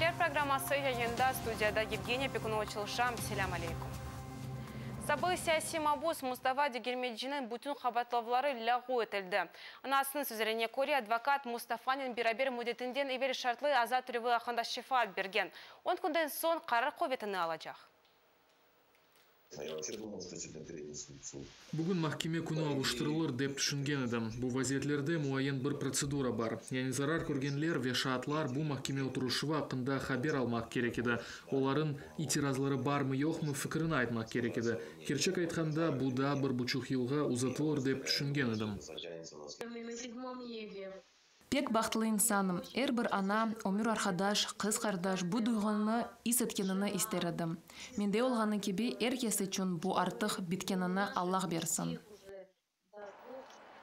Кечелер программасы yayında студияда Евгения Пекунова-Чылшам. Селям алейкум. Сабы саяси мабус Мустафа Дегельмеджинин бүтін қабатлавлары лағу етілді. Анасының сөзіріне көре адвокат Мустафанин бирабер мүдетінден евел шартлы азат түреві ақында шифат берген. Он күнден сон қарар қоветіні алacak. Бүгін махкеме күні ауыштырылыр деп түшінген едім. Бұл вазиетлерде муайен бір процедура бар. Яғни зарар көргенлер ве шаатлар бұл махкеме отырушыва ақында хабер алмақ керек еді. Оларын итиразлары бар мы жоқ мы фікірін айтмақ керек еді. Керчек айтқанда бұда 1,5 жылға ұзатылыр деп түшінген едім. Пек бақтылы инсаным, бір ана, өмір арқадаш, қыз қардаш бұ дұйғаны ис еткеніні истередім. Менде олғаны кебе кесі чүн бұ артық біткеніні Аллах берсін.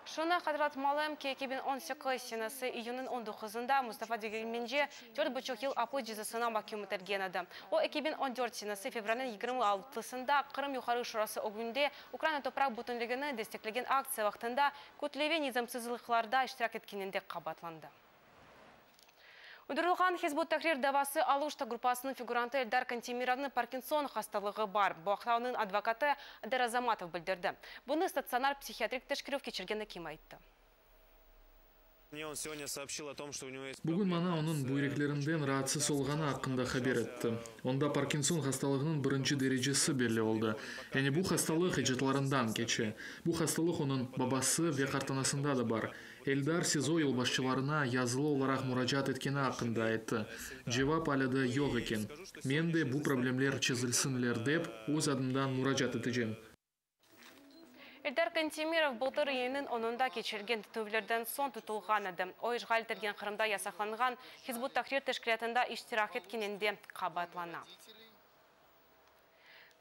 Шуна қадыратмалым ке 2018 сенасы июнын 19-ында Мустафа Дегельменже 4,5 ел апы жезасына махкем етілген еді. О 2014 сенасы февралын 26-сында Қырым юқары шурасы огүнде Украина топрақ бүтінлігіні дестеклеген акция вақтында көтілеве низамсызлықларда іштирак еткенінде қабатланды. Удырылған Хизбут Тахрир давасы Алушта группасының фигуранты Эльдар Кантемировның Паркинсон хасталығы бар. Бұқтауының адвокаты Эдер Азаматов білдірді. Бұны стационар психиатрик тәшкірів кечіргені кем айтты. Бүгін мана оның бүйреклерінден раатсыз олғаны ақында хабер етті. Онда Паркинсон хасталығының бірінші дәрежесі белі олды. Әне бұл хасталық ежетларындан кече. Бұл хасталық оның бабасы ве қартанасында да бар. Эльдар СИЗО елбашчыларына язылы оларақ мұражат еткені ақында айтты. Жевап әліді йоқ екен. Мен де бұл проблемлер чезілсінлер деп, өз адымдан мұражат етежен. Эльдар Кантемиров бұлтыр үйінің онында кечерген түтөвлерден сон тұтылған еді. Ой жғал терген Қырымда ясақланған Хизбут Тахрир тәшкілетінде іштирақ еткенінде қабатлана.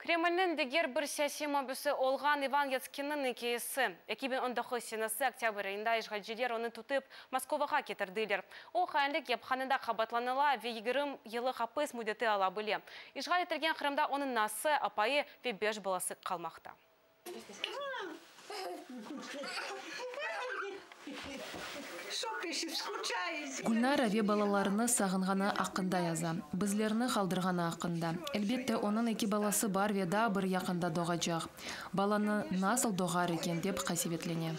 Кремльнің дегер бір саяси мабусы олған Иван Яцкинның кейесі. 2019 сенасы октябрь айында işgalciler оны тұтып Московаға кетірділер. Ол қайынлік епханында қабатланыла ве 20 елі хапыс мүдеті ала біле. Işgal етірген Қырымда оның насы, апайы ве 5 баласы қалмақта. Гүлнар әве балаларыны сағынғаны ақында яза. Бізлеріні қалдырғаны ақында. Әлбетте, оның 2 баласы бар веда бір яқында доғачақ. Баланы насыл доғар екен деп қасиветлене.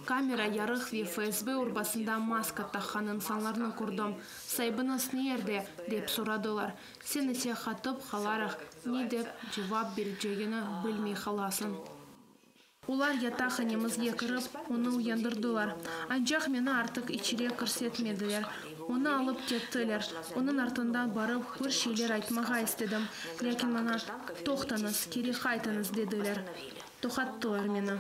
Камера ярых ве ФСБ урбасында маска таққан инсанларны көрдім. Сайбыныз нерде деп сұрадылар. Сені сияхатып қаларық не деп жауап берджегені білмей қаласын. Олар ятақынемізге кіріп, оны уяндырдылар. Анжақ мені артық ичіре көрсетмеділер. Оны алып кеттілер. Оның артынан барып бір шейлер айтмаға істедім. Лекен мана тоқтаныз, кері қайтыңыз деділер. Тоқаттылар мені.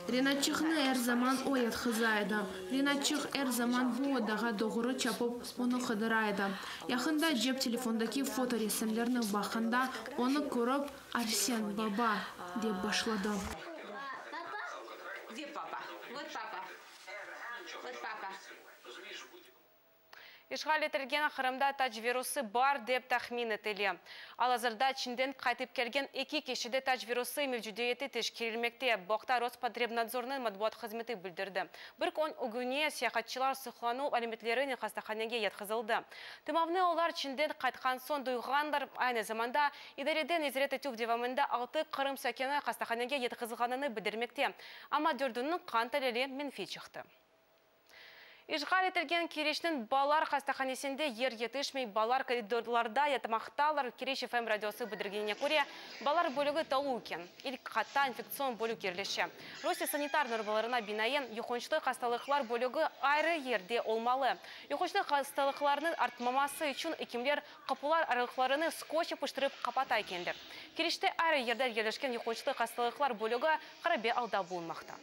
Ренатчихны әр заман оят хызайды. Ренатчих әр заман bu одаға доғыры чапып, оны қыдырайды. Яқында жеп телефондаки фото ресімлерінің бақында оны көріп, Арсен, баба, деп башлады. Где папа? Вот папа. Вот папа. Işgal етілген Қырымда тач вирусы бар деп тахмин етілі. Ал азырда Чинден қайтып келген 2 кешіде тач вирусы мевжудиеті тешкерілмекте. Боқта Роспотребнадзорның матбуат қызметі білдірді. Бір күн үгіне сияхатчылар сұқлану әлеметлеріне қастаханеге етқызылды. Тымавны олар Чинден қайтқан сон дұйғандар айны заманда идареден езірет етув девамында 6 Қырым сәкені қастаханеге етқызылғаныны білдірмекте. Ама дөрдінің қан тәлелі менфи шықты. Işgal етілген Керешінің балар қастаханесінде ер етішмей балар коридорларда ятымақталар Кереш FM радиосы бүдіргеніне көре балар бөлігі талу кен. Илк қатта инфекцион бөлі керлеші. Россия санитар нормаларына бинайын юқыншылы қасталықлар бөлігі айры ерде олмалы. Юқыншылы қасталықларының артмамасы үшін екімлер қапылар аралықларыны скотчы пұштырып қапатай кендер. Керешті айры ердер ерлешкен юқыншылы қасталықлар бөлігі қарабе алда болмақта.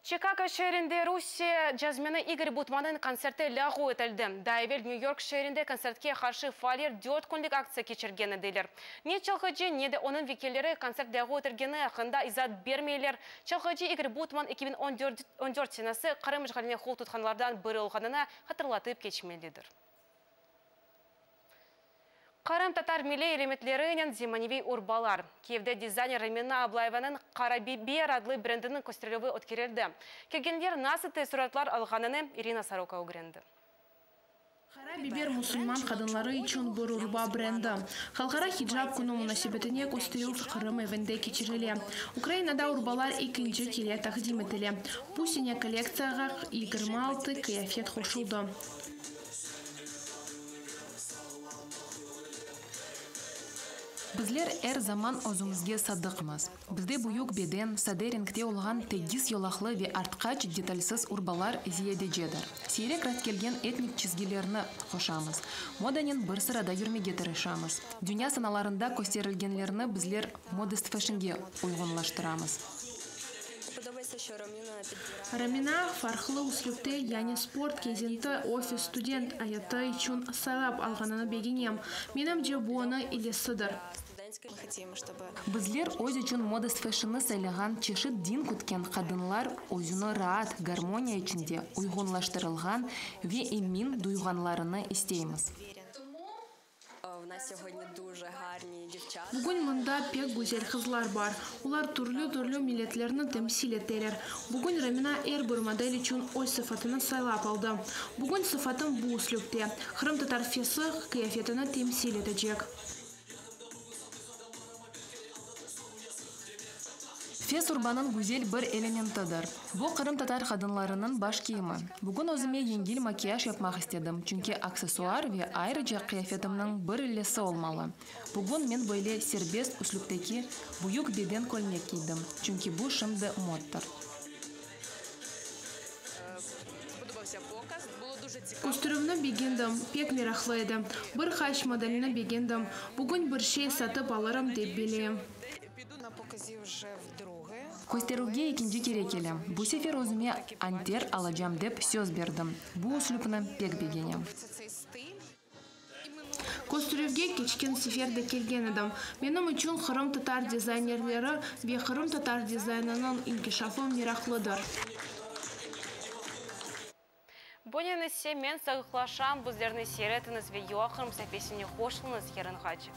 Чикаго шерінде Русия джазмені Игорь Бутманның концерті лағу етілді. Дайвел Нью-Йорк шерінде концертке қаршы фалер 4 күндік акция кечіргені дейлер. Не чалғыжы, не де оның векелері концерт лағу етілгені ақында изат бермейлер. Чалғыжы Игорь Бутман 2014 сенасы Қырым işгаліне қол тұтқанлардан бірі олғанына қатырлатып кечмелдедір. Қарым татар милей элементлерінен зиманевей урбалар. Киевде дизайнер Рамина Аблаеваның Қарабибер адлы брендінің көстерілігі өткерелді. Келгендер насыты сұратлар алғаныны Ирина Сарока өгіренді. Қарабибер мұсылман қадынлары үшін бір урба бренді. Халқара хиджаб күні мұнасибетіне көстеріл Қырым евенде кечірілі. Украинада урбалар екінші келе тақдим етілі. Пусине коллекцияға 26 кияфет қошылды. Bizler er zaman özümüzge sadıqmız. Bizde buyuk beden, sade renkte olğan tegis yolaqlı ve artqaç detalsiz urbalar ziyedecedir. Seyrek rast kelgen etnik çizgilerini koşamız. Modanın bir sırada yürmege tırışamız. Dünya sanalarında gösterilgenlerini bizler modest fashionge uygunlaştıramız. Рамина фархлы услюкте, яни спорт кезенті офис студент аяты üçün сайлап алғананы бегенем. Менім же буыны илесідір. Bizler öz üçün modest fashion'ı saylagan çeşit din kütken kadınlar özünü rahat, garmoniya içinde uygunlaştırılgan ve emin duyganlarını isteyimiz. Bugün mında pek güzel kızlar var. Ular türlü milletlerini temsil ederler. Bugün Рамина er bir model için o sıfatını saylap aldı. Bugün sıfatım bu üslupte. Kırım tatar fesi kıyafetini temsil edecek. Fes urbanın güzel bir elementidir. Bu Kırım tatar kadınlarının baş kiyimi. Bugün özüme yengil makyaj yapmak istedim. Çünkü aksesuar ve ayrıca kıyafetimnin bir illesi olmalı. Bugün ben böyle serbest üsluptaki büyük beden kolmek giydim. Çünkü bu şimdi moddur. Kostümünü beğendim, pek meraklıydım. Bir haç modelini beğendim. Bugün bir şey satıp alırım deyip bileyim. Көстеруге ikinci kere келем. Bu sefer özüme anter alacağım dep söz berdim. Bu üslupni pek beğenim. Kostürevge keçken seferde kelgen edim. Benim için Kırım tatar dizaynerleri ve Kırım tatar dizaynının inkişafı meraklıdır. Боненесе мен сағықлашам бұздеріні серетіңіз ве yoğақырым сәпесіне қошылыңыз ерін қачы.